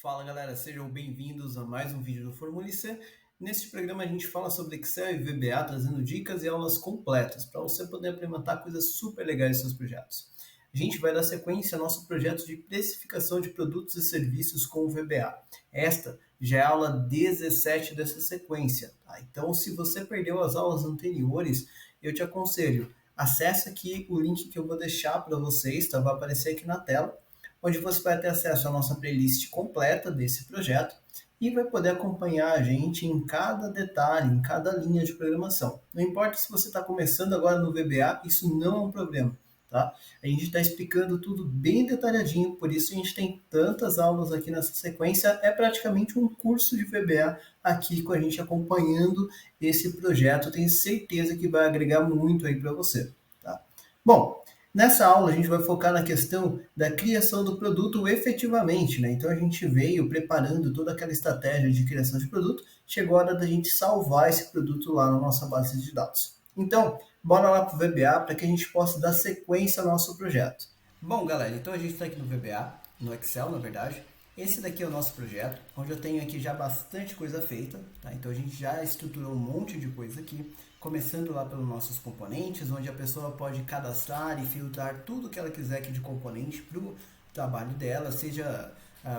Fala galera, sejam bem-vindos a mais um vídeo do Formule C. Neste programa a gente fala sobre Excel e VBA, trazendo dicas e aulas completas para você poder implementar coisas super legais em seus projetos. A gente vai dar sequência ao nosso projeto de precificação de produtos e serviços com o VBA. Esta já é a aula 17 dessa sequência. Tá? Então, se você perdeu as aulas anteriores, eu te aconselho, acesse aqui o link que eu vou deixar para vocês, tá? Vai aparecer aqui na tela, onde você vai ter acesso à nossa playlist completa desse projeto e vai poder acompanhar a gente em cada detalhe, em cada linha de programação. Não importa se você está começando agora no VBA, isso não é um problema, tá? A gente está explicando tudo bem detalhadinho, por isso a gente tem tantas aulas aqui nessa sequência, é praticamente um curso de VBA aqui com a gente acompanhando esse projeto. Tenho certeza que vai agregar muito aí para você, tá? Bom, nessa aula a gente vai focar na questão da criação do produto efetivamente, né? Então a gente veio preparando toda aquela estratégia de criação de produto, chegou a hora da gente salvar esse produto lá na nossa base de dados. Então, bora lá para o VBA para que a gente possa dar sequência ao nosso projeto. Bom, galera, então a gente está aqui no VBA, no Excel, na verdade. Esse daqui é o nosso projeto, onde eu tenho aqui já bastante coisa feita, tá? Então a gente já estruturou um monte de coisa aqui, começando lá pelos nossos componentes, onde a pessoa pode cadastrar e filtrar tudo que ela quiser aqui de componente para o trabalho dela, seja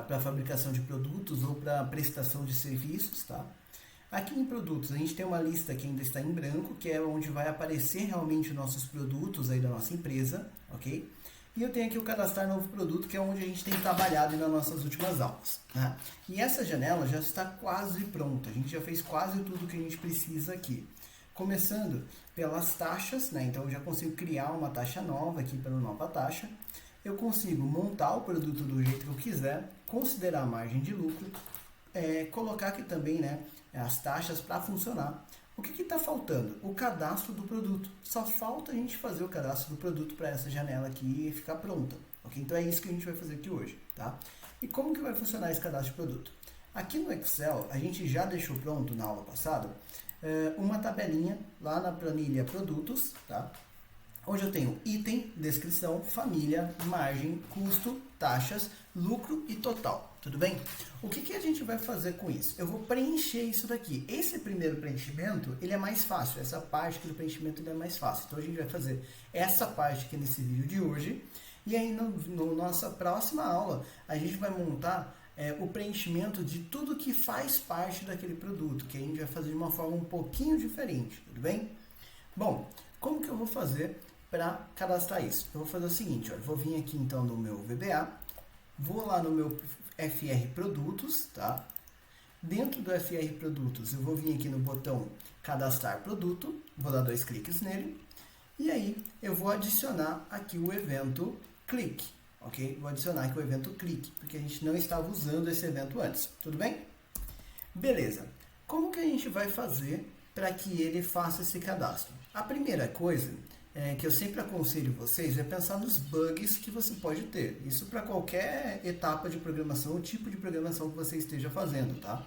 para fabricação de produtos ou para prestação de serviços, tá? Aqui em produtos, a gente tem uma lista que ainda está em branco, que é onde vai aparecer realmente os nossos produtos aí da nossa empresa, ok? E eu tenho aqui o cadastrar novo produto, que é onde a gente tem trabalhado nas nossas últimas aulas, né? E essa janela já está quase pronta, a gente já fez quase tudo que a gente precisa aqui. Começando pelas taxas, né? Então eu já consigo criar uma taxa nova aqui pela nova taxa. Eu consigo montar o produto do jeito que eu quiser, considerar a margem de lucro, colocar aqui também, né, as taxas para funcionar. O que está faltando? O cadastro do produto. Só falta a gente fazer o cadastro do produto para essa janela aqui e ficar pronta. Okay? Então é isso que a gente vai fazer aqui hoje. Tá? E como que vai funcionar esse cadastro de produto? Aqui no Excel, a gente já deixou pronto na aula passada uma tabelinha lá na planilha produtos, tá? Onde eu tenho item, descrição, família, margem, custo, taxas, lucro e total. Tudo bem? O que a gente vai fazer com isso? Eu vou preencher isso daqui. Esse primeiro preenchimento, ele é mais fácil. Essa parte aqui do preenchimento ele é mais fácil. Então a gente vai fazer essa parte aqui nesse vídeo de hoje. E aí na nossa próxima aula, a gente vai montar o preenchimento de tudo que faz parte daquele produto. Que a gente vai fazer de uma forma um pouquinho diferente. Tudo bem? Bom, como que eu vou fazer para cadastrar isso? Eu vou fazer o seguinte, ó, eu vou vir aqui então no meu VBA, vou lá no meu FR Produtos, tá? Dentro do FR Produtos, eu vou vir aqui no botão Cadastrar Produto, vou dar 2 cliques nele, e aí eu vou adicionar aqui o evento clique, ok? Vou adicionar aqui o evento clique, porque a gente não estava usando esse evento antes, tudo bem? Beleza. Como que a gente vai fazer para que ele faça esse cadastro? A primeira coisa que eu sempre aconselho vocês é pensar nos bugs que você pode ter. Isso para qualquer etapa de programação, o tipo de programação que você esteja fazendo, tá?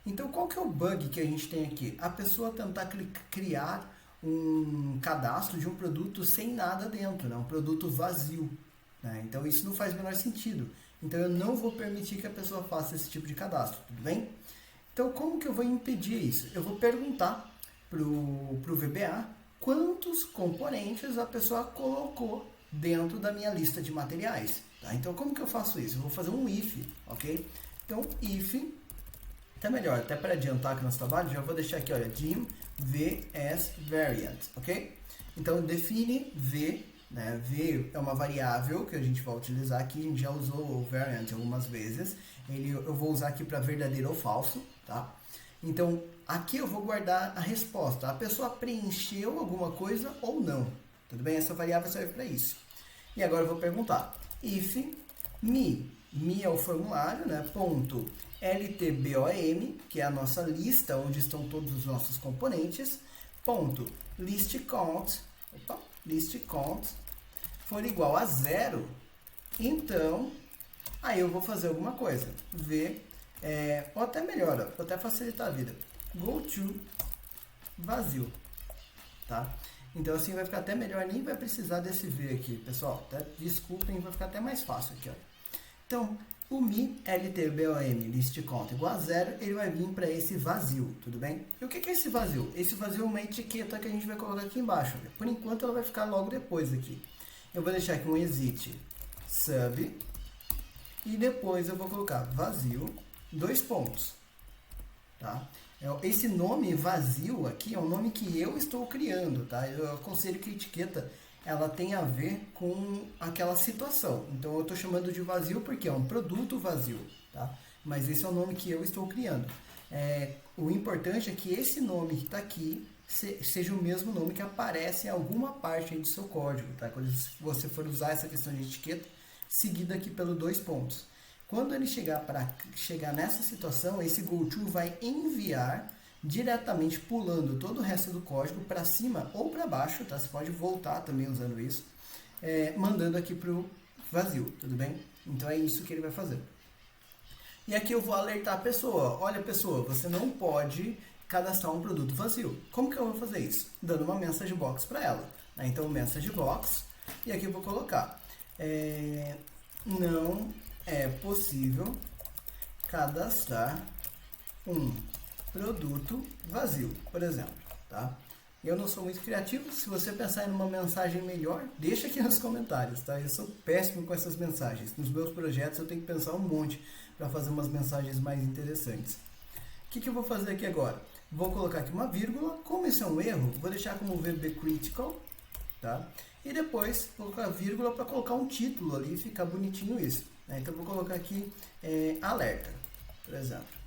Então, qual que é o bug que a gente tem aqui? A pessoa tentar criar um cadastro de um produto sem nada dentro, né? Um produto vazio, né? Então, isso não faz o menor sentido. Então, eu não vou permitir que a pessoa faça esse tipo de cadastro, tudo bem? Então, como que eu vou impedir isso? Eu vou perguntar pro VBA quantos componentes a pessoa colocou dentro da minha lista de materiais. Tá? Então, como que eu faço isso? Eu vou fazer um if, ok? Então, if, até melhor, até para adiantar aqui nosso trabalho, já vou deixar aqui, olha, dim v as variant, ok? Então, define v, né? V é uma variável que a gente vai utilizar aqui, a gente já usou o variant algumas vezes, eu vou usar aqui para verdadeiro ou falso, tá? Então, aqui eu vou guardar a resposta. A pessoa preencheu alguma coisa ou não. Tudo bem? Essa variável serve para isso. E agora eu vou perguntar. If me é o formulário, né? Ponto LTBOM, que é a nossa lista onde estão todos os nossos componentes. Ponto list count for igual a 0. Então, aí eu vou fazer alguma coisa. Ou até melhor, vou até facilitar a vida. Go to vazio, tá? Então assim vai ficar até melhor, nem vai precisar desse V aqui, pessoal. Até, desculpem, vai ficar até mais fácil aqui, ó. Então, o mi LTBOM list conta igual a 0, ele vai vir para esse vazio, tudo bem? E o que é esse vazio? Esse vazio é uma etiqueta que a gente vai colocar aqui embaixo. Por enquanto ela vai ficar logo depois aqui. Eu vou deixar aqui um exit sub e depois eu vou colocar vazio, 2 pontos, tá? Esse nome vazio aqui é um nome que eu estou criando, tá? Eu aconselho que a etiqueta ela tem a ver com aquela situação. Então eu estou chamando de vazio porque é um produto vazio, tá? Mas esse é o nome que eu estou criando. O importante é que esse nome que está aqui seja o mesmo nome que aparece em alguma parte aí do seu código, tá? Quando você for usar essa questão de etiqueta, seguida aqui pelos 2 pontos. Quando ele chegar nessa situação, esse goTo vai enviar diretamente pulando todo o resto do código para cima ou para baixo, tá? Você pode voltar também usando isso, mandando aqui para o vazio, tudo bem? Então é isso que ele vai fazer. E aqui eu vou alertar a pessoa. Olha, pessoa, você não pode cadastrar um produto vazio. Como que eu vou fazer isso? Dando uma message box para ela, né? Então, message box, e aqui eu vou colocar não é possível cadastrar um produto vazio, por exemplo, tá? Eu não sou muito criativo. Se você pensar em uma mensagem melhor, deixa aqui nos comentários, tá? Eu sou péssimo com essas mensagens. Nos meus projetos eu tenho que pensar um monte para fazer umas mensagens mais interessantes. O que eu vou fazer aqui agora? Vou colocar aqui uma vírgula. Como isso é um erro, vou deixar como VB critical, tá? E depois vou colocar vírgula para colocar um título ali e ficar bonitinho isso, né? Então vou colocar aqui alerta, por exemplo.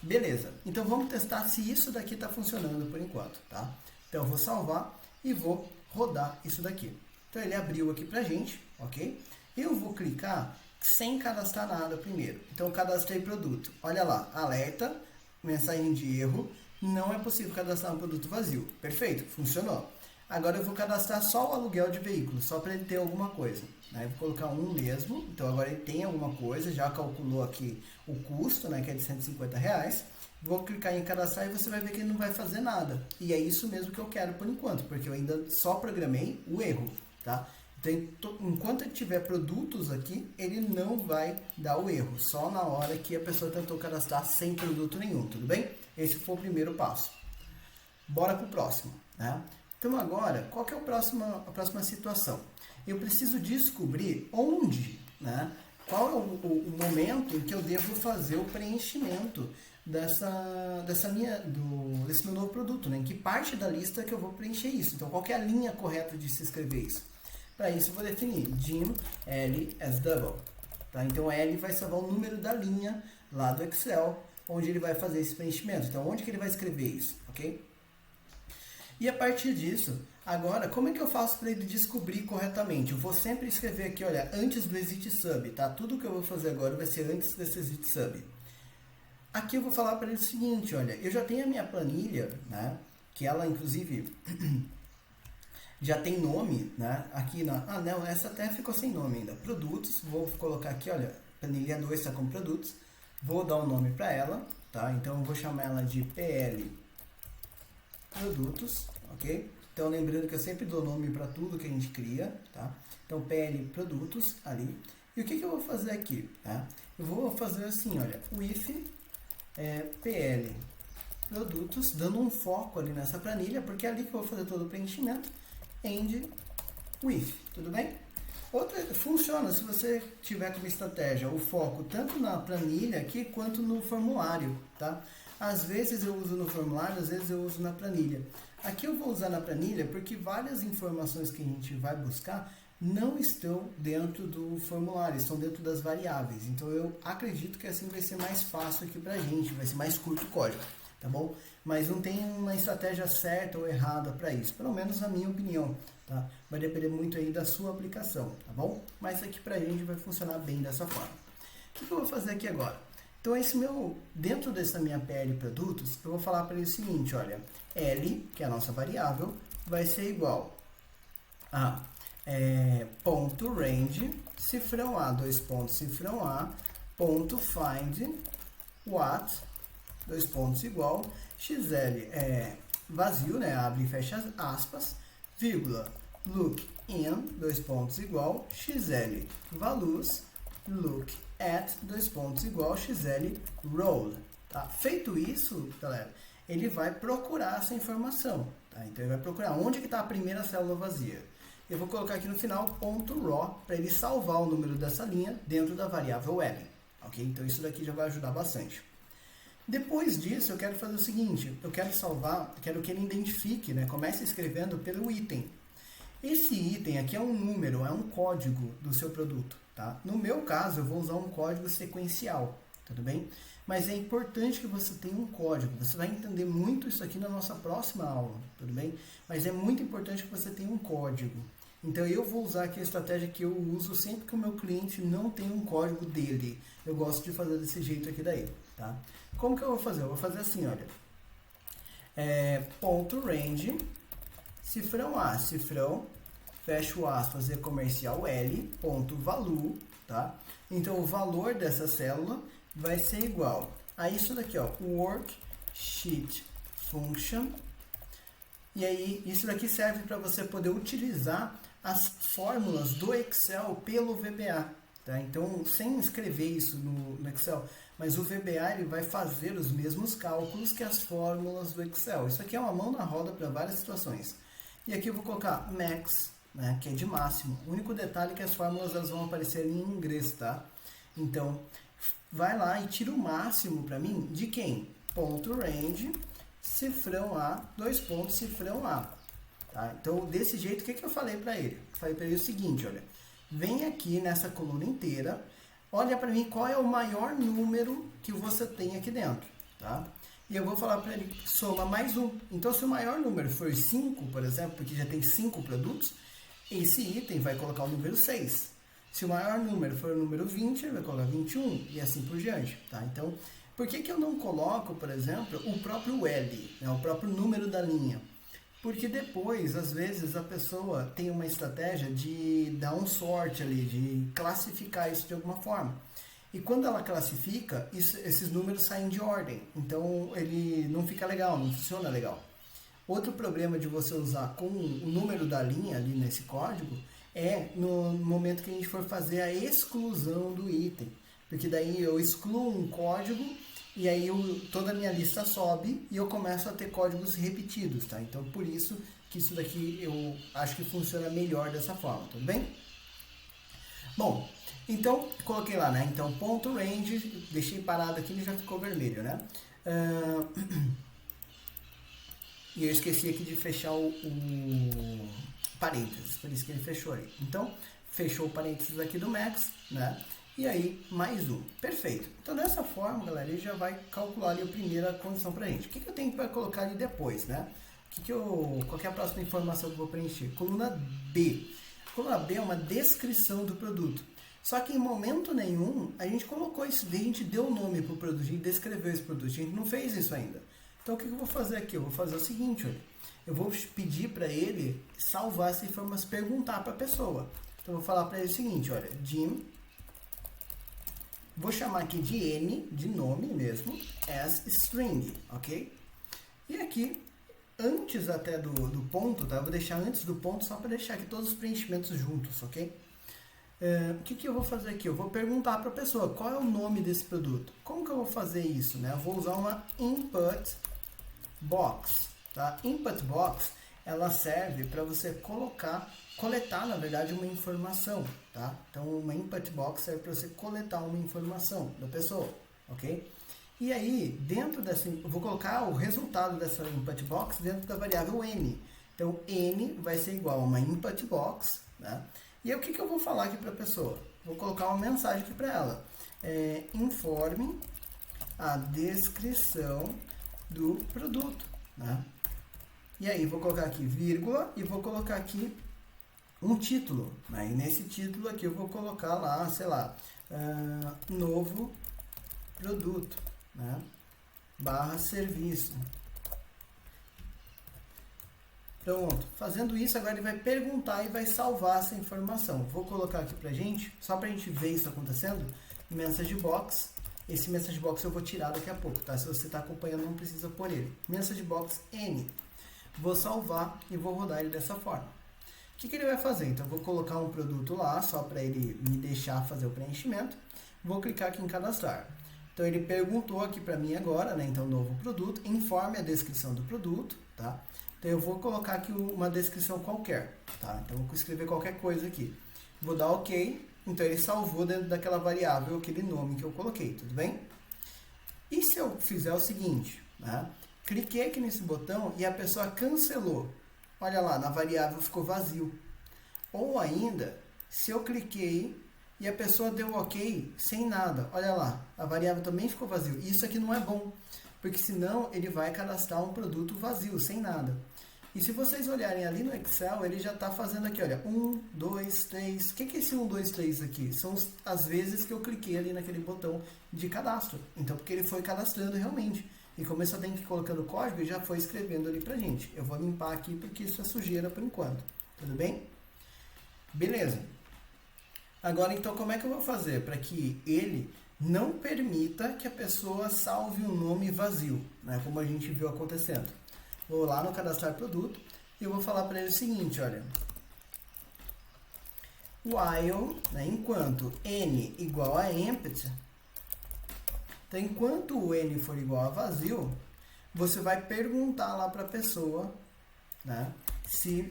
Beleza, então vamos testar se isso daqui está funcionando por enquanto, tá? Então eu vou salvar e vou rodar isso daqui. Então ele abriu aqui pra gente, ok? Eu vou clicar sem cadastrar nada primeiro. Então eu cadastrei produto. Olha lá, alerta, mensagem de erro, não é possível cadastrar um produto vazio. Perfeito, funcionou. Agora eu vou cadastrar só o aluguel de veículo, só para ele ter alguma coisa. Né? Eu vou colocar um mesmo, então agora ele tem alguma coisa, já calculou aqui o custo, né, que é de R$150. Vou clicar em cadastrar e você vai ver que ele não vai fazer nada. E é isso mesmo que eu quero por enquanto, porque eu ainda só programei o erro, tá? Então, enquanto ele tiver produtos aqui, ele não vai dar o erro, só na hora que a pessoa tentou cadastrar sem produto nenhum, tudo bem? Esse foi o primeiro passo. Bora para o próximo, né? Então agora, qual que é a próxima situação? Eu preciso descobrir onde, né? Qual é o momento em que eu devo fazer o preenchimento desse meu novo produto, né? Em que parte da lista que eu vou preencher isso? Então, qual que é a linha correta de se escrever isso? Para isso, eu vou definir dim L as double. Tá? Então, L vai salvar o número da linha lá do Excel, onde ele vai fazer esse preenchimento. Então, onde que ele vai escrever isso? Ok? E a partir disso, agora, como é que eu faço para ele descobrir corretamente? Eu vou sempre escrever aqui, olha, antes do exit sub, tá? Tudo que eu vou fazer agora vai ser antes desse exit sub. Aqui eu vou falar para ele o seguinte, olha, eu já tenho a minha planilha, né? Que ela, inclusive, já tem nome, né? Aqui na... Ah, não, essa até ficou sem nome ainda. Produtos, vou colocar aqui, olha, planilha 2 está com produtos. Vou dar um nome para ela, tá? Então eu vou chamar ela de PL Produtos, ok? Então lembrando que eu sempre dou nome para tudo que a gente cria, tá? Então PL Produtos ali. E o que eu vou fazer aqui, tá? Eu vou fazer assim, olha, with PL Produtos, dando um foco ali nessa planilha, porque é ali que eu vou fazer todo o preenchimento, and with, tudo bem? Funciona se você tiver como estratégia o foco tanto na planilha aqui quanto no formulário, tá? Às vezes eu uso no formulário, às vezes eu uso na planilha. Aqui eu vou usar na planilha porque várias informações que a gente vai buscar não estão dentro do formulário, estão dentro das variáveis. Então eu acredito que assim vai ser mais fácil aqui pra gente, vai ser mais curto o código, tá bom? Mas não tem uma estratégia certa ou errada para isso, pelo menos na minha opinião, tá? Vai depender muito aí da sua aplicação, tá bom? Mas aqui pra gente vai funcionar bem dessa forma. O que eu vou fazer aqui agora? Então, dentro dessa minha PL Produtos, eu vou falar para ele o seguinte, olha, L, que é a nossa variável, vai ser igual a ponto range, cifrão A, 2 pontos, cifrão A, ponto find, what, 2 pontos igual, XL é vazio, né, abre e fecha aspas, vírgula, look in, 2 pontos igual, XL values, look at, dois pontos, igual xl row. Tá? Feito isso, galera, ele vai procurar essa informação. Tá? Então, ele vai procurar onde que está a primeira célula vazia. Eu vou colocar aqui no final ponto .raw para ele salvar o número dessa linha dentro da variável L. Okay? Então, isso daqui já vai ajudar bastante. Depois disso, eu quero fazer o seguinte, eu quero salvar, quero que ele identifique, né? Comece escrevendo pelo item. Esse item aqui é um número, é um código do seu produto, tá? No meu caso, eu vou usar um código sequencial, tudo bem? Mas é importante que você tenha um código, você vai entender muito isso aqui na nossa próxima aula, tudo bem? Mas é muito importante que você tenha um código. Então, eu vou usar aqui a estratégia que eu uso sempre que o meu cliente não tem um código dele. Eu gosto de fazer desse jeito aqui daí, tá? Como que eu vou fazer? Eu vou fazer assim, olha. Ponto range, cifrão A, cifrão, fecho aspas, e comercial L, ponto value, tá? Então, o valor dessa célula vai ser igual a isso daqui, ó, worksheet function. E aí, isso daqui serve para você poder utilizar as fórmulas do Excel pelo VBA. Tá? Então, sem escrever isso no Excel, mas o VBA ele vai fazer os mesmos cálculos que as fórmulas do Excel. Isso aqui é uma mão na roda para várias situações. E aqui eu vou colocar max, né, que é de máximo. O único detalhe é que as fórmulas elas vão aparecer em inglês, tá? Então, vai lá e tira o máximo para mim de quem? Ponto range, cifrão A, dois pontos, cifrão A. Tá? Então, desse jeito, o que eu falei para ele? Eu falei para ele o seguinte, olha. Vem aqui nessa coluna inteira, olha para mim qual é o maior número que você tem aqui dentro, tá? E eu vou falar para ele, soma mais um. Então, se o maior número for 5, por exemplo, porque já tem 5 produtos, esse item vai colocar o número 6. Se o maior número for o número 20, ele vai colocar 21 e assim por diante, tá? Então, por que eu não coloco, por exemplo, o próprio L, né, o próprio número da linha? Porque depois, às vezes, a pessoa tem uma estratégia de dar um sort ali, de classificar isso de alguma forma. E quando ela classifica, esses números saem de ordem. Então, ele não fica legal, não funciona legal. Outro problema de você usar com o número da linha ali nesse código é no momento que a gente for fazer a exclusão do item. Porque daí eu excluo um código e aí toda a minha lista sobe e eu começo a ter códigos repetidos, tá? Então, por isso que isso daqui eu acho que funciona melhor dessa forma, tudo bem? Bom, então, coloquei lá, né? Então, ponto range, deixei parado aqui e já ficou vermelho, né? E eu esqueci aqui de fechar o parênteses, por isso que ele fechou aí. Então, fechou o parênteses aqui do max, né? E aí, mais um. Perfeito. Então, dessa forma, galera, ele já vai calcular ali a primeira condição pra gente. O que eu tenho para colocar ali depois, né? Qual que é a próxima informação que eu vou preencher? Coluna B. Coluna B é uma descrição do produto. Só que em momento nenhum, a gente colocou isso, a gente deu o nome pro produto, a gente descreveu esse produto, a gente não fez isso ainda. Então, o que eu vou fazer aqui? Eu vou fazer o seguinte, olha. Eu vou pedir para ele salvar essa informação, perguntar para a pessoa. Então, eu vou falar para ele o seguinte, olha, Jim, vou chamar aqui de N, de nome mesmo, as string, ok? E aqui, antes até do ponto, tá? Eu vou deixar antes do ponto só para deixar aqui todos os preenchimentos juntos, ok? O que eu vou fazer aqui? Eu vou perguntar para a pessoa qual é o nome desse produto. Como que eu vou fazer isso, né? Eu vou usar uma input box, tá? Input box, ela serve para você coletar, na verdade, uma informação, tá? Então, uma input box serve para você coletar uma informação da pessoa, ok? E aí, dentro dessa, eu vou colocar o resultado dessa input box dentro da variável n. Então, n vai ser igual a uma input box, né? E aí, o que eu vou falar aqui para a pessoa? Vou colocar uma mensagem aqui para ela. Informe a descrição do produto, né? E aí, vou colocar aqui vírgula e vou colocar aqui um título, né? E nesse título aqui eu vou colocar lá, sei lá, novo produto, né? / serviço. Pronto. Fazendo isso, agora ele vai perguntar e vai salvar essa informação. Vou colocar aqui pra gente, só pra gente ver isso acontecendo, message box. Esse message box eu vou tirar daqui a pouco, tá? Se você está acompanhando, não precisa pôr ele. Message box N. Vou salvar e vou rodar ele dessa forma. O que ele vai fazer? Então, eu vou colocar um produto lá, só para ele me deixar fazer o preenchimento. Vou clicar aqui em cadastrar. Então ele perguntou aqui para mim agora, né? Então novo produto, informe a descrição do produto, tá? Então eu vou colocar aqui uma descrição qualquer, tá? Então eu vou escrever qualquer coisa aqui. Vou dar OK, então ele salvou dentro daquela variável aquele nome que eu coloquei, tudo bem? E se eu fizer o seguinte, né? Cliquei aqui nesse botão e a pessoa cancelou. Olha lá, na variável ficou vazio. Ou ainda, se eu cliquei e a pessoa deu OK sem nada. Olha lá, a variável também ficou vazio. Isso aqui não é bom, porque senão ele vai cadastrar um produto vazio, sem nada. E se vocês olharem ali no Excel, ele já está fazendo aqui, olha, 1, 2, 3. O que é esse 1, 2, 3 aqui? São as vezes que eu cliquei ali naquele botão de cadastro. Então, porque ele foi cadastrando realmente. E como eu só tenho que ir colocando o código, ele já foi escrevendo ali pra gente. Eu vou limpar aqui porque isso é sujeira por enquanto. Tudo bem? Beleza. Agora, então, como é que eu vou fazer para que ele não permita que a pessoa salve um nome vazio, né? Como a gente viu acontecendo. Vou lá no cadastrar produto e eu vou falar para ele o seguinte, olha. While, né, enquanto n igual a empty, então enquanto o n for igual a vazio, você vai perguntar lá para a pessoa, né, se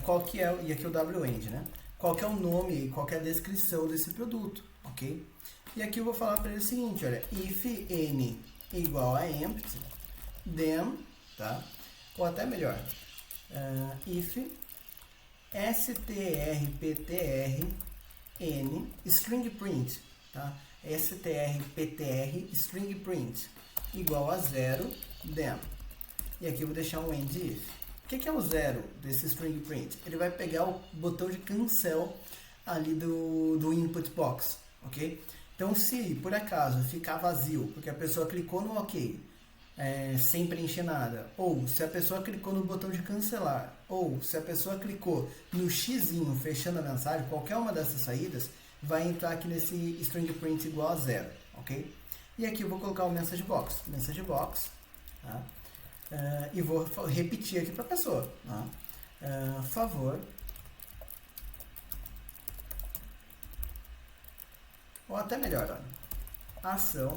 qual que é, e aqui o wend, né? Qual que é o nome, qual que é a descrição desse produto, ok? E aqui eu vou falar para ele o seguinte, olha, if n igual a empty, then, tá? Ou até melhor, if strptr n string print, tá? strptr string print igual a 0, then. E aqui eu vou deixar um end if. O que é o 0 desse string print? Ele vai pegar o botão de cancel ali do input box, ok? Então, se por acaso ficar vazio, porque a pessoa clicou no OK, sem preencher nada, ou se a pessoa clicou no botão de cancelar, ou se a pessoa clicou no xizinho fechando a mensagem, qualquer uma dessas saídas, vai entrar aqui nesse string print igual a 0, ok? E aqui eu vou colocar o message box, tá? E vou repetir aqui para a pessoa, tá? Favor, ou até melhor, olha, ação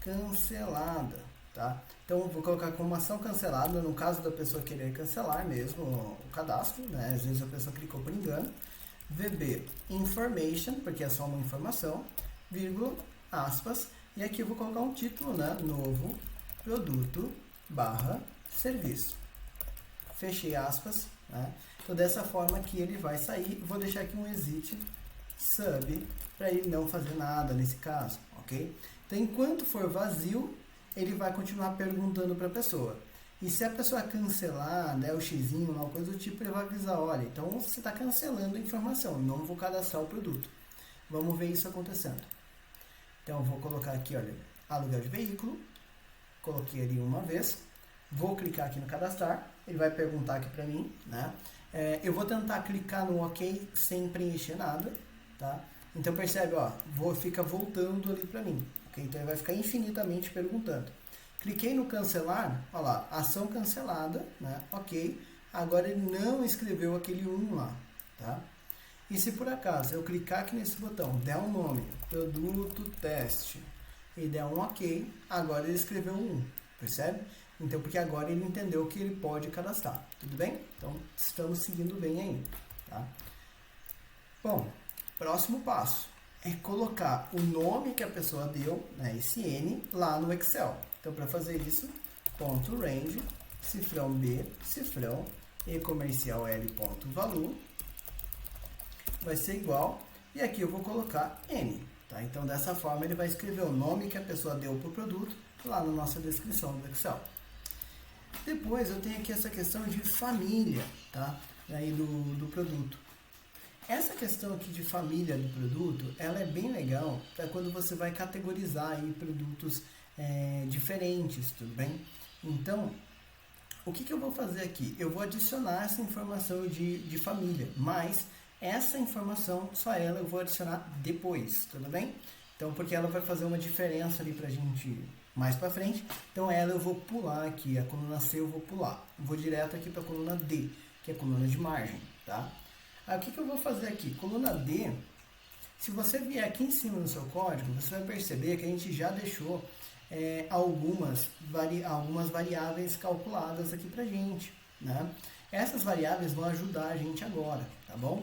cancelada, tá? Então eu vou colocar como ação cancelada, no caso da pessoa querer cancelar mesmo o cadastro, né? Às vezes a pessoa clicou por engano. VB information, porque é só uma informação, vírgula, aspas, e aqui eu vou colocar um título, né? Novo produto barra serviço. Fechei aspas, né? Então dessa forma que ele vai sair, vou deixar aqui um exit sub para ele não fazer nada nesse caso, ok? Então enquanto for vazio, ele vai continuar perguntando para a pessoa. E se a pessoa cancelar, né, o xizinho, uma coisa do tipo, ele vai avisar, olha, então você está cancelando a informação, não vou cadastrar o produto. Vamos ver isso acontecendo. Então eu vou colocar aqui, olha, aluguel de veículo, coloquei ali uma vez, vou clicar aqui no cadastrar, ele vai perguntar aqui para mim, né? Eu vou tentar clicar no OK sem preencher nada, tá? Então percebe, ó, fica voltando ali para mim, ok? Então ele vai ficar infinitamente perguntando. Cliquei no cancelar, olha lá, ação cancelada, né? Ok, agora ele não escreveu aquele 1 lá, tá? E se por acaso eu clicar aqui nesse botão, der um nome, produto teste, e der um OK, agora ele escreveu um 1, percebe? Então, porque agora ele entendeu que ele pode cadastrar, tudo bem? Então, estamos seguindo bem aí, tá? Bom, próximo passo é colocar o nome que a pessoa deu, né, esse N, lá no Excel. Então, para fazer isso, ponto range, cifrão B, cifrão, e comercial L ponto valor, vai ser igual, e aqui eu vou colocar N, tá? Então, dessa forma, ele vai escrever o nome que a pessoa deu para o produto lá na nossa descrição do Excel. Depois, eu tenho aqui essa questão de família, tá? Aí do produto. Essa questão aqui de família do produto, ela é bem legal para quando você vai categorizar aí produtos diferentes, tudo bem? Então, o que eu vou fazer aqui? Eu vou adicionar essa informação de família, mas essa informação, só ela eu vou adicionar depois, tudo bem? Então, porque ela vai fazer uma diferença ali pra gente mais pra frente. Então, ela eu vou pular aqui, a coluna C eu vou pular. Vou direto aqui pra coluna D, que é a coluna de margem, tá? Aí, o que eu vou fazer aqui? Coluna D, Se você vier aqui em cima no seu código, você vai perceber que a gente já deixou algumas variáveis calculadas aqui pra gente, né? Essas variáveis vão ajudar a gente agora, tá bom?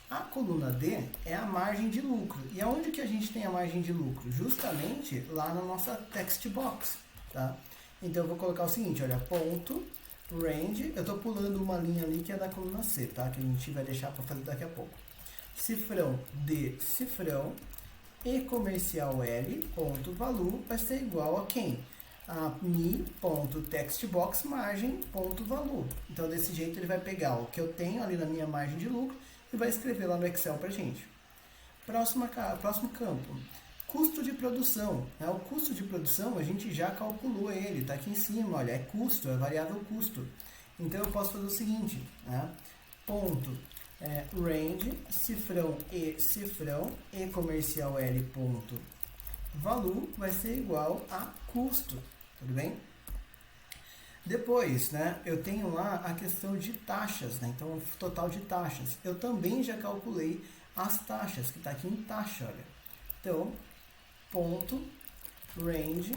A coluna D é a margem de lucro. E aonde que a gente tem a margem de lucro? Justamente lá na nossa text box, tá? Então eu vou colocar o seguinte, olha, ponto range, eu estou pulando uma linha ali que é da coluna C, tá? Que a gente vai deixar para fazer daqui a pouco. Cifrão D, cifrão, e comercial L, ponto valor, vai ser igual a quem? A mi.textbox margem, ponto valor. Então desse jeito ele vai pegar o que eu tenho ali na minha margem de lucro e vai escrever lá no Excel pra gente. Próximo campo. Custo de produção. Né? O custo de produção a gente já calculou ele, está aqui em cima, olha, é custo, é variável custo. Então eu posso fazer o seguinte, né? Ponto range, cifrão e comercial L ponto valor vai ser igual a custo, tudo bem? Depois, né, eu tenho lá a questão de taxas, né? Então, total de taxas. Eu também já calculei as taxas, que está aqui em taxa, olha. Então, ponto, range,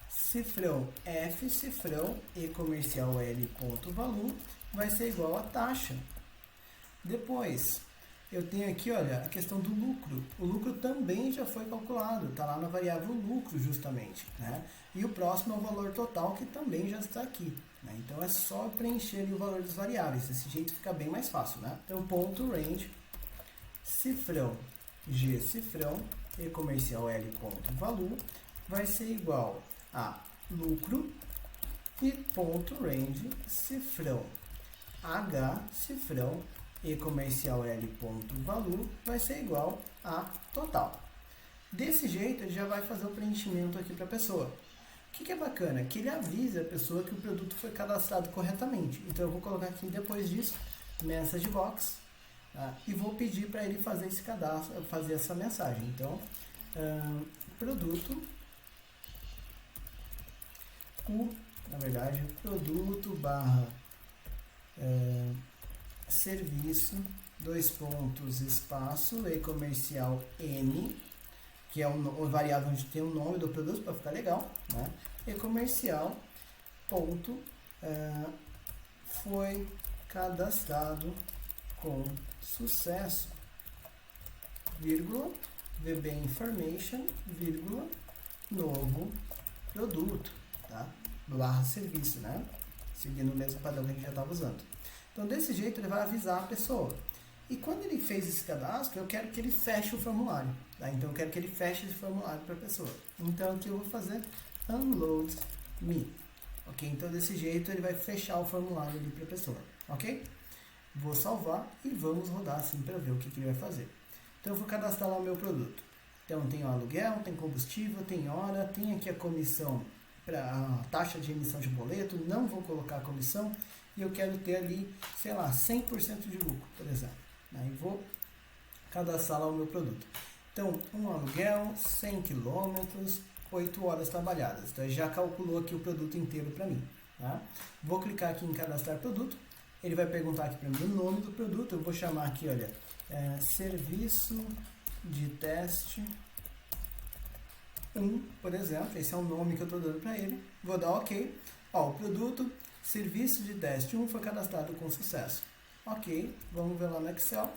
cifrão F, cifrão e comercial L, ponto valor, vai ser igual a taxa. Depois, eu tenho aqui, olha, a questão do lucro. O lucro também já foi calculado, está lá na variável lucro, justamente, né? E o próximo é o valor total, que também já está aqui, né? Então, é só preencher ali o valor das variáveis. Desse jeito fica bem mais fácil, né? Então, ponto range, cifrão G, cifrão, e comercial L, ponto valor, vai ser igual a lucro e ponto range, cifrão H, cifrão, e comercial L ponto valor vai ser igual a total. Desse jeito, ele já vai fazer o preenchimento aqui para a pessoa. O que é bacana? Que ele avisa a pessoa que o produto foi cadastrado corretamente. Então, eu vou colocar aqui depois disso, message box, tá? E vou pedir para ele fazer esse cadastro, fazer essa mensagem. Então, produto, produto barra serviço, espaço, e comercial N, que é o variável onde tem o nome do produto para ficar legal, né? E comercial, ponto, foi cadastrado com sucesso, vírgula, VB Information, vírgula, novo produto, tá? Barra serviço, né? Seguindo o mesmo padrão que a gente já estava usando. Então, desse jeito, ele vai avisar a pessoa. E quando ele fez esse cadastro, eu quero que ele feche o formulário. Tá? Então, eu quero que ele feche esse formulário para a pessoa. Então, aqui eu vou fazer unload me. Ok? Então, desse jeito, ele vai fechar o formulário ali para a pessoa. Ok? Vou salvar e vamos rodar assim para ver o que ele vai fazer. Então, eu vou cadastrar lá o meu produto. Então, tem o aluguel, tem combustível, tem hora, tem aqui a comissão para a taxa de emissão de boleto. Não vou colocar a comissão. E eu quero ter ali, sei lá, 100% de lucro, por exemplo. Aí vou cadastrar lá o meu produto. Então, um aluguel, 100 km, 8 horas trabalhadas. Então, já calculou aqui o produto inteiro para mim. Tá? Vou clicar aqui em cadastrar produto. Ele vai perguntar aqui para mim o nome do produto. Eu vou chamar aqui, olha, serviço de teste 1, por exemplo. Esse é o nome que eu estou dando para ele. Vou dar OK. Ó, o produto... Serviço de teste 1 foi cadastrado com sucesso. Ok, vamos ver lá no Excel.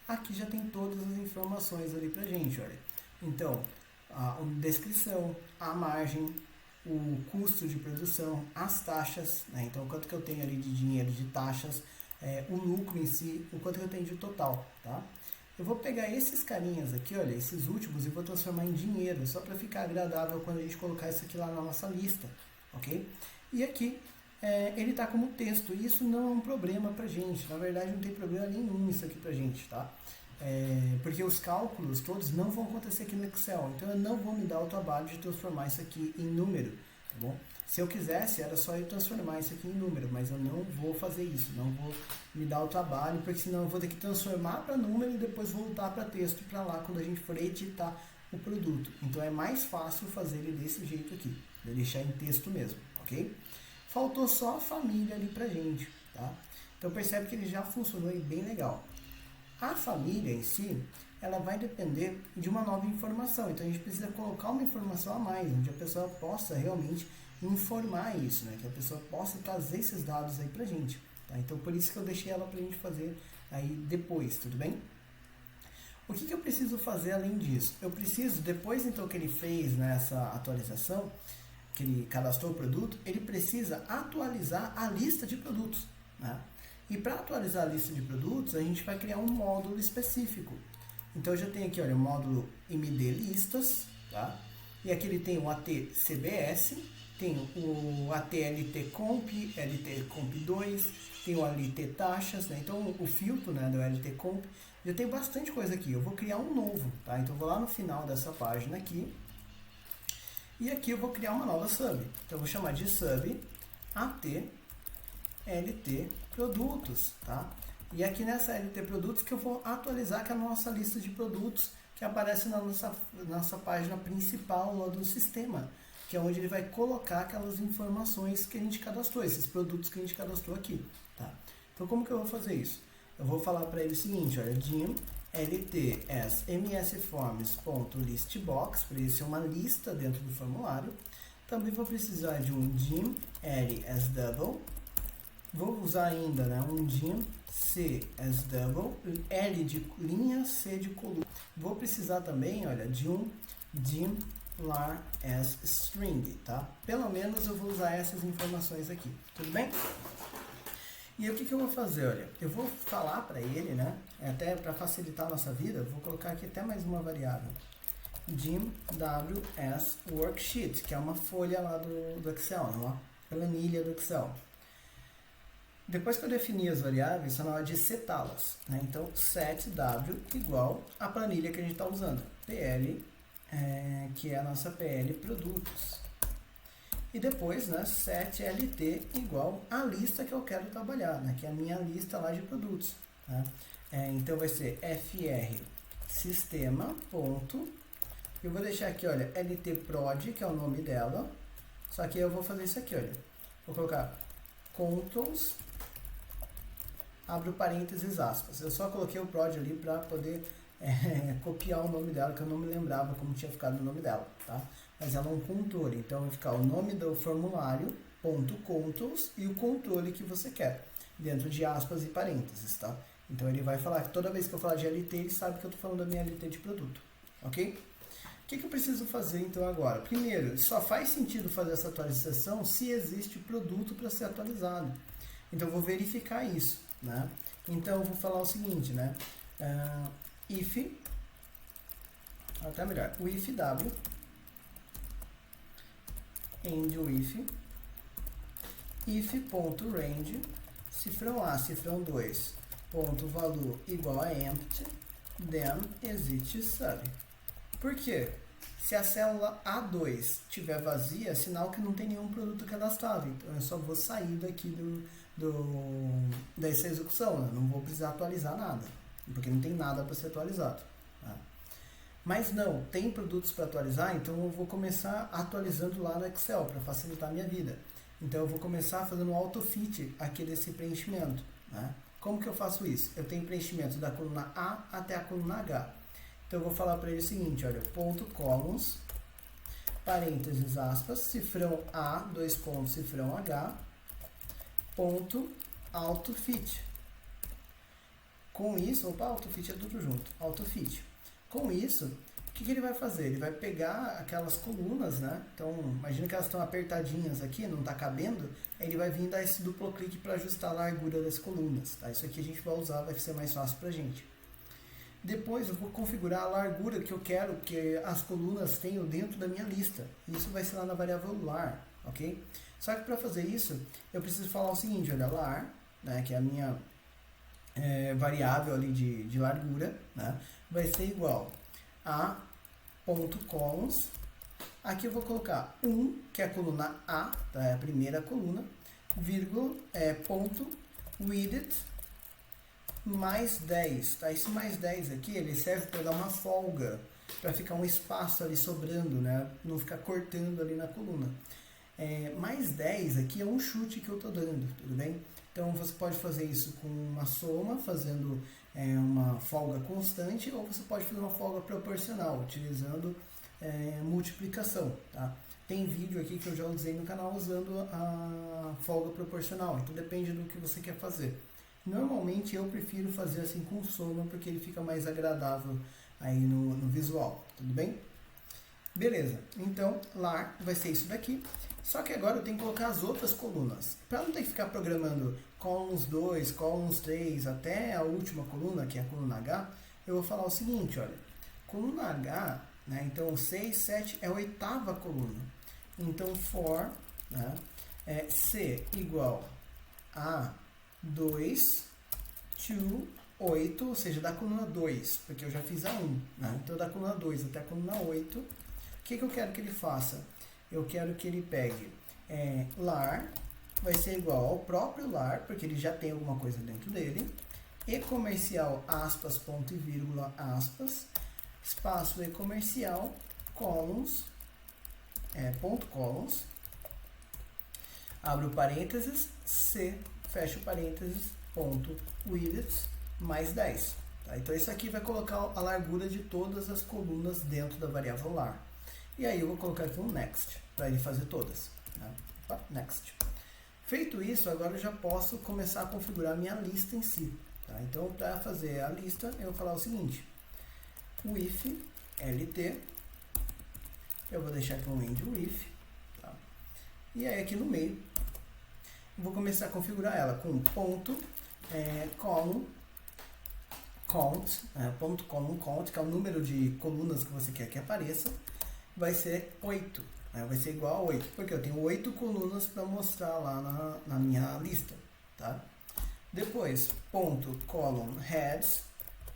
Aqui já tem todas as informações ali pra gente, olha. Então, a descrição, a margem, o custo de produção, as taxas, né? Então, quanto que eu tenho ali de dinheiro de taxas, o lucro em si, o quanto que eu tenho de total, tá? Eu vou pegar esses carinhas aqui, olha, esses últimos, e vou transformar em dinheiro, só para ficar agradável quando a gente colocar isso aqui lá na nossa lista, ok? E aqui, ele está como texto, e isso não é um problema para gente, na verdade não tem problema nenhum isso aqui para gente, tá? Porque os cálculos todos não vão acontecer aqui no Excel, então eu não vou me dar o trabalho de transformar isso aqui em número, tá bom? Se eu quisesse, era só eu transformar isso aqui em número, mas eu não vou fazer isso, não vou me dar o trabalho, porque senão eu vou ter que transformar para número e depois voltar para texto para lá quando a gente for editar o produto. Então é mais fácil fazer ele desse jeito aqui, de deixar em texto mesmo, ok? Faltou só a família ali pra gente, tá? Então percebe que ele já funcionou aí bem legal. A família em si, ela vai depender de uma nova informação. Então a gente precisa colocar uma informação a mais, onde a pessoa possa realmente informar isso, né? Que a pessoa possa trazer esses dados aí pra gente. Tá? Então por isso que eu deixei ela pra gente fazer aí depois, tudo bem? O que eu preciso fazer além disso? Eu preciso, depois então que ele fez, né, essa atualização, que ele cadastrou o produto, ele precisa atualizar a lista de produtos, né? E para atualizar a lista de produtos, a gente vai criar um módulo específico. Então eu já tenho aqui, olha, o módulo MD listas, tá? E aqui ele tem o AT-CBS, tem o AT-LT-Comp, LT-Comp2, tem o LT taxas, né? Então o filtro, né, do LT-Comp, já tem bastante coisa aqui. Eu vou criar um novo, tá? Então eu vou lá no final dessa página aqui, e aqui eu vou criar uma nova sub. Então eu vou chamar de sub AT LT produtos, tá? E aqui nessa LT produtos que eu vou atualizar que é a nossa lista de produtos que aparece na nossa página principal lá do sistema, que é onde ele vai colocar aquelas informações que a gente cadastrou, esses produtos que a gente cadastrou aqui, tá? Então como que eu vou fazer isso? Eu vou falar para ele o seguinte, olha, dim lt as msforms.listbox, para ele ser uma lista dentro do formulário. Também vou precisar de um dim l as double. Vou usar ainda, né, um dim c as double, L de linha, C de coluna. Vou precisar também, olha, de um dim lar as string, tá? Pelo menos eu vou usar essas informações aqui, tudo bem? E aí, o que eu vou fazer, olha, eu vou falar para ele, né, até para facilitar a nossa vida, vou colocar aqui até mais uma variável, dim w as worksheet, que é uma folha lá do Excel, uma planilha do Excel. Depois que eu definir as variáveis, está na hora de setá-las, né? Então, setW igual a planilha que a gente está usando, PL, que é a nossa PL produtos. E depois, né, setLT igual a lista que eu quero trabalhar, né? Que é a minha lista lá de produtos. Tá? Então, vai ser fr sistema ponto. Eu vou deixar aqui, olha, ltprod, que é o nome dela. Só que eu vou fazer isso aqui, olha. Vou colocar controls, abro parênteses, aspas. Eu só coloquei o prod ali para poder copiar o nome dela, que eu não me lembrava como tinha ficado o nome dela, tá? Mas ela é um controle, então vai ficar o nome do formulário, ponto controls, e o controle que você quer, dentro de aspas e parênteses, tá? Então ele vai falar que toda vez que eu falar de LT, ele sabe que eu estou falando da minha LT de produto, ok? O que eu preciso fazer então agora? Primeiro, só faz sentido fazer essa atualização se existe produto para ser atualizado. Então eu vou verificar isso, né? Então eu vou falar o seguinte, né? If, até melhor, o if w, end o if.range, cifrão A, cifrão 2, ponto valor igual a empty, then existe sub. Por quê? Se a célula A2 estiver vazia, é sinal que não tem nenhum produto cadastrado. Então eu só vou sair daqui dessa execução, né? Não vou precisar atualizar nada, porque não tem nada para ser atualizado. Tá? Mas não, tem produtos para atualizar, então eu vou começar atualizando lá no Excel para facilitar a minha vida. Então eu vou começar fazendo um autofit aqui desse preenchimento. Né? Como que eu faço isso? Eu tenho preenchimento da coluna A até a coluna H. Então eu vou falar para ele o seguinte, olha, ponto columns, parênteses, aspas, cifrão A, dois pontos, cifrão H, ponto autofit. Com isso, opa, autofit é tudo junto, autofit. Com isso, o que ele vai fazer? Ele vai pegar aquelas colunas, né? Então, imagina que elas estão apertadinhas aqui, não está cabendo, aí ele vai vir dar esse duplo clique para ajustar a largura das colunas, tá? Isso aqui a gente vai usar, vai ser mais fácil para a gente. Depois eu vou configurar a largura que eu quero que as colunas tenham dentro da minha lista. Isso vai ser lá na variável lar, ok? Só que para fazer isso, eu preciso falar o seguinte, olha, lar, né, que é a minha variável ali de largura, né, vai ser igual a ponto columns. Aqui eu vou colocar 1, que é a coluna A, tá, é a primeira coluna, vírgula, ponto width, mais 10, tá? Esse mais 10 aqui, ele serve para dar uma folga, para ficar um espaço ali sobrando, né? Não ficar cortando ali na coluna. Mais 10 aqui é um chute que eu estou dando, tudo bem? Então você pode fazer isso com uma soma, fazendo uma folga constante, ou você pode fazer uma folga proporcional, utilizando multiplicação, tá? Tem vídeo aqui que eu já usei no canal usando a folga proporcional, então depende do que você quer fazer. Normalmente eu prefiro fazer assim com soma, porque ele fica mais agradável aí no visual, tudo bem? Beleza, então lar vai ser isso daqui, só que agora eu tenho que colocar as outras colunas. Para não ter que ficar programando columns 2, columns 3, até a última coluna, que é a coluna H, eu vou falar o seguinte, olha, coluna H, né, então 6, 7 é a oitava coluna. Então for, né, C igual a 2 to 8, ou seja, da coluna 2, porque eu já fiz a 1, né? Então da coluna 2 até a coluna 8, o que eu quero que ele faça? Eu quero que ele pegue lar, vai ser igual ao próprio lar, porque ele já tem alguma coisa dentro dele, e comercial, aspas, ponto e vírgula, aspas, espaço e comercial, columns, ponto columns, abro parênteses, C, fecho parênteses, ponto width, mais 10. Tá? Então isso aqui vai colocar a largura de todas as colunas dentro da variável lar. E aí eu vou colocar aqui um next, para ele fazer todas. Né? Opa, next. Feito isso, agora eu já posso começar a configurar a minha lista em si. Tá? Então para fazer a lista, eu vou falar o seguinte, with lt, eu vou deixar aqui um end with, tá? E aí aqui no meio, eu vou começar a configurar ela com ponto column count, ponto column count, que é o número de colunas que você quer que apareça, vai ser 8, né? Vai ser igual a 8, porque eu tenho 8 colunas para mostrar lá na minha lista, tá? Depois, ponto column heads,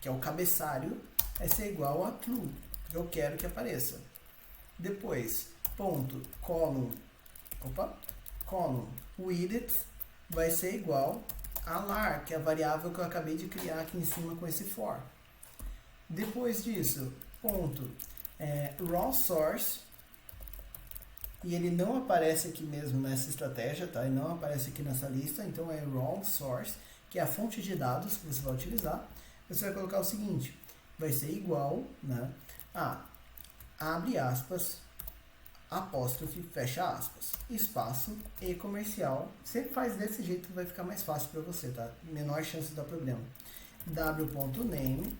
que é o cabeçalho, vai ser igual a true, que eu quero que apareça. Depois, ponto column width vai ser igual a lar, que é a variável que eu acabei de criar aqui em cima com esse for. Depois disso, ponto raw source, e ele não aparece aqui mesmo nessa estratégia, tá? Ele não aparece aqui nessa lista, então é raw source, que é a fonte de dados que você vai utilizar. Você vai colocar o seguinte, vai ser igual, né, a abre aspas, apóstrofe, fecha aspas, espaço e comercial. Você faz desse jeito que vai ficar mais fácil para você, tá? Menor chance de dar problema. w.name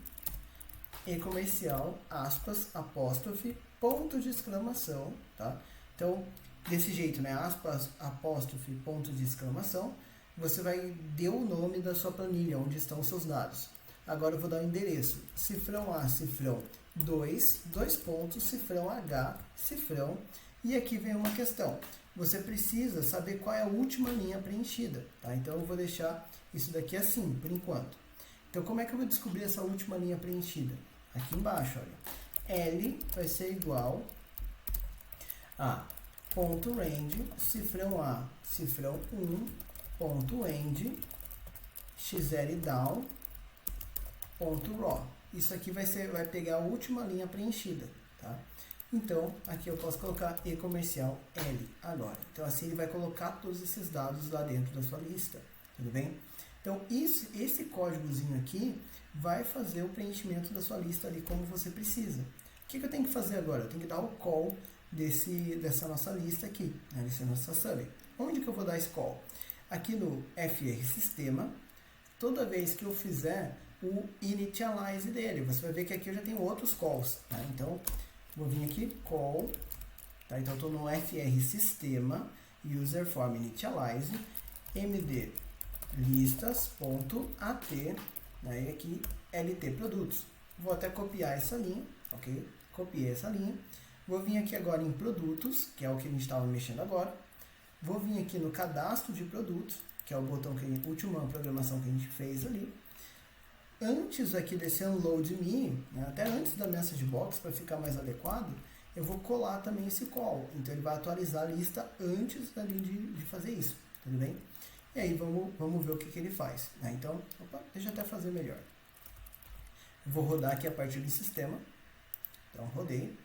e comercial, aspas, apóstrofe, ponto de exclamação, tá? Então, desse jeito, né? Aspas, apóstrofe, ponto de exclamação, você vai dar o nome da sua planilha, onde estão os seus dados. Agora eu vou dar o endereço, cifrão A, cifrão 2, 2 pontos, cifrão H, cifrão, e aqui vem uma questão, você precisa saber qual é a última linha preenchida, tá? Então eu vou deixar isso daqui assim, por enquanto. Então como é que eu vou descobrir essa última linha preenchida? Aqui embaixo, olha, L vai ser igual a ponto range, cifrão A, cifrão 1, ponto end, xl down, ponto raw. Isso aqui vai pegar a última linha preenchida, tá? Então, aqui eu posso colocar e-comercial L agora. Então, assim ele vai colocar todos esses dados lá dentro da sua lista, tudo bem? Então, esse códigozinho aqui vai fazer o preenchimento da sua lista ali como você precisa. O que eu tenho que fazer agora? Eu tenho que dar o call dessa nossa lista aqui, né? Dessa nossa sub. Onde que eu vou dar esse call? Aqui no FR Sistema, toda vez que eu fizer o initialize dele, você vai ver que aqui eu já tenho outros calls, tá? Então, vou vir aqui, call, tá? Então, eu estou no FR Sistema, user form initialize, md listas.at, né? E aqui lt produtos. Vou até copiar essa linha, ok? Copiei essa linha. Vou vir aqui agora em produtos, que é o que a gente estava mexendo agora. Vou vir aqui no cadastro de produtos, que é o botão a última programação que a gente fez ali. Antes aqui desse unload me, né, até antes da message box, para ficar mais adequado, eu vou colar também esse call. Então ele vai atualizar a lista antes dali de fazer isso, tudo bem? E aí vamos ver o que ele faz, né? Então, deixa eu até fazer melhor. Vou rodar aqui a partir do sistema. Então rodei,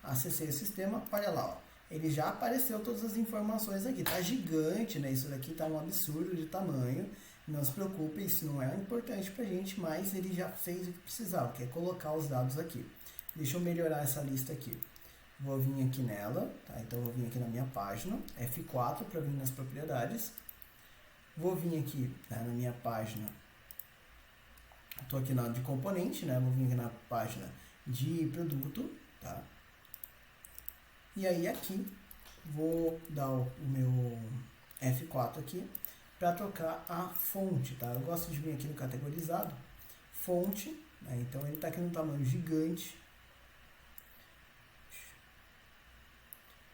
acessei o sistema, olha lá, ó. ele já apareceu todas as informações aqui. Tá gigante, né? Isso daqui tá um absurdo de tamanho. Não se preocupe, isso não é importante pra gente, mas ele já fez o que precisava, que é colocar os dados aqui. Deixa eu melhorar essa lista aqui. Vou vir aqui nela, tá? Então vou vir aqui na minha página, F4 para vir nas propriedades. Vou vir aqui, tá, na minha página, estou aqui na de componente, né? Vou vir aqui na página de produto, tá? E aí aqui vou dar o meu F4 aqui para trocar a fonte, tá? Eu gosto de vir aqui no categorizado, fonte, né? Então ele está aqui no tamanho gigante,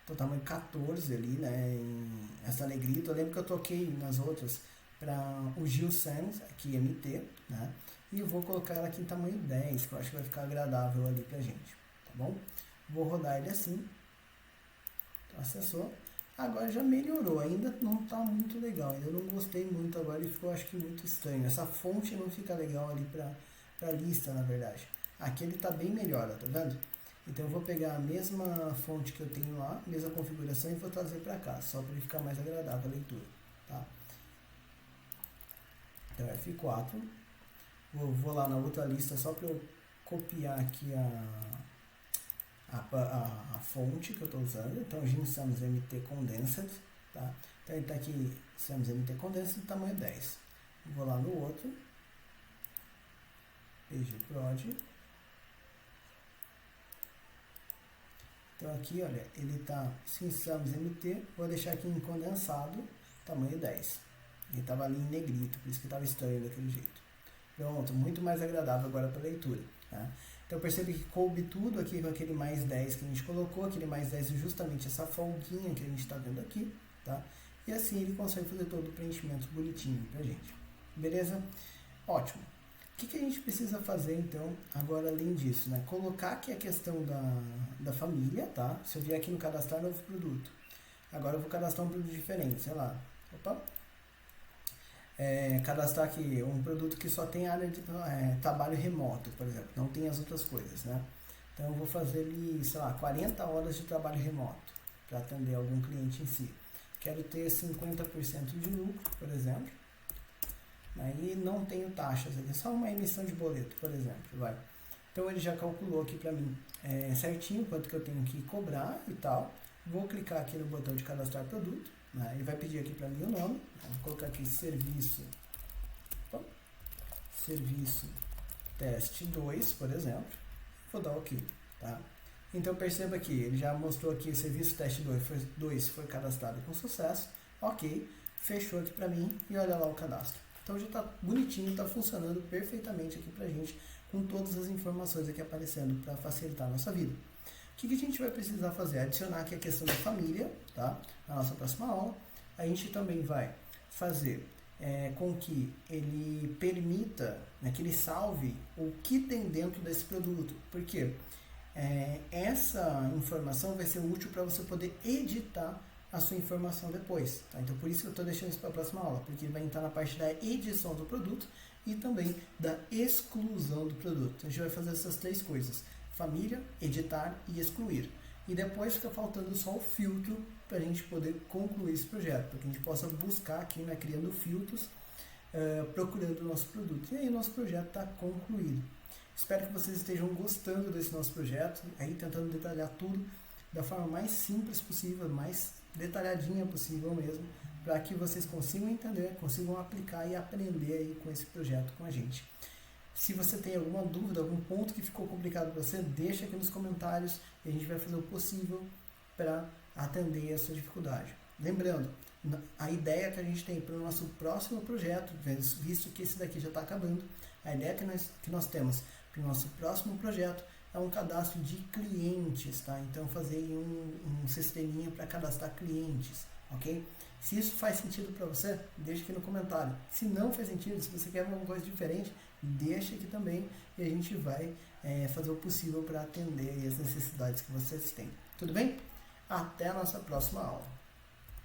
então tamanho 14 ali, né? Em essa negrito, eu lembro que eu toquei nas outras para o Gil Sans, aqui MT, né? E eu vou colocar ela aqui em tamanho 10, que eu acho que vai ficar agradável ali pra gente, tá bom? Vou rodar ele assim, então, acessou. Agora já melhorou, ainda não está muito legal, ainda não gostei muito agora, ele ficou acho que muito estranho. Essa fonte não fica legal ali para lista, na verdade. Aqui ele está bem melhor, ó, tá vendo? Então eu vou pegar a mesma fonte que eu tenho lá, mesma configuração e vou trazer para cá, só para ele ficar mais agradável a leitura, tá? Então F4, vou lá na outra lista só para eu copiar aqui a fonte que eu estou usando. Então Gin Sans MT Condensed, tá? Então ele está aqui Sans MT Condensed tamanho 10. Vou lá no outro, pgprod. Então aqui, olha, ele está Sans MT, vou deixar aqui em condensado, tamanho 10. Ele estava ali em negrito, por isso que estava estranho daquele jeito. Pronto, muito mais agradável agora para leitura, tá? Então percebe que coube tudo aqui com aquele mais 10 que a gente colocou, aquele mais 10 é justamente essa folguinha que a gente está vendo aqui, tá? E assim ele consegue fazer todo o preenchimento bonitinho pra gente. Beleza? Ótimo. O que a gente precisa fazer então, agora além disso, né? Colocar aqui a questão da família, tá? Se eu vier aqui no cadastrar novo produto, agora eu vou cadastrar um produto diferente, sei lá, opa, cadastrar aqui um produto que só tem área de trabalho remoto, por exemplo, não tem as outras coisas, né? Então eu vou fazer ali, sei lá, 40 horas de trabalho remoto para atender algum cliente em si. Quero ter 50% de lucro, por exemplo, aí não tenho taxas, é só uma emissão de boleto, por exemplo, vai. Então ele já calculou aqui para mim certinho quanto que eu tenho que cobrar e tal. Vou clicar aqui no botão de cadastrar produto, né? Ele vai pedir aqui para mim o nome, vou colocar aqui serviço teste 2, por exemplo, vou dar OK, tá? Então perceba que ele já mostrou aqui o serviço teste 2 foi cadastrado com sucesso, OK, fechou aqui para mim e olha lá o cadastro. Então já está bonitinho, está funcionando perfeitamente aqui para a gente, com todas as informações aqui aparecendo para facilitar a nossa vida. O que a gente vai precisar fazer? Adicionar aqui a questão da família, tá? Na nossa próxima aula. A gente também vai fazer com que ele permita, né, que ele salve o que tem dentro desse produto. Por quê? Essa informação vai ser útil para você poder editar a sua informação depois, tá? Então por isso que eu estou deixando isso para a próxima aula, porque ele vai entrar na parte da edição do produto e também da exclusão do produto. Então, a gente vai fazer essas três coisas: família, editar e excluir. E depois fica faltando só o filtro para a gente poder concluir esse projeto, para que a gente possa buscar aqui, né, criando filtros, procurando o nosso produto. E aí o nosso projeto está concluído. Espero que vocês estejam gostando desse nosso projeto, aí tentando detalhar tudo da forma mais simples possível, mais detalhadinha possível mesmo, para que vocês consigam entender, consigam aplicar e aprender aí com esse projeto com a gente. Se você tem alguma dúvida, algum ponto que ficou complicado para você, deixa aqui nos comentários e a gente vai fazer o possível para atender a sua dificuldade. Lembrando, a ideia que a gente tem para o nosso próximo projeto, visto que esse daqui já está acabando, a ideia que nós temos para o nosso próximo projeto é um cadastro de clientes, tá? Então fazer um sisteminha para cadastrar clientes, ok? Se isso faz sentido para você, deixa aqui no comentário. Se não faz sentido, se você quer alguma coisa diferente, deixa aqui também e a gente vai fazer o possível para atender as necessidades que vocês têm. Tudo bem? Até a nossa próxima aula.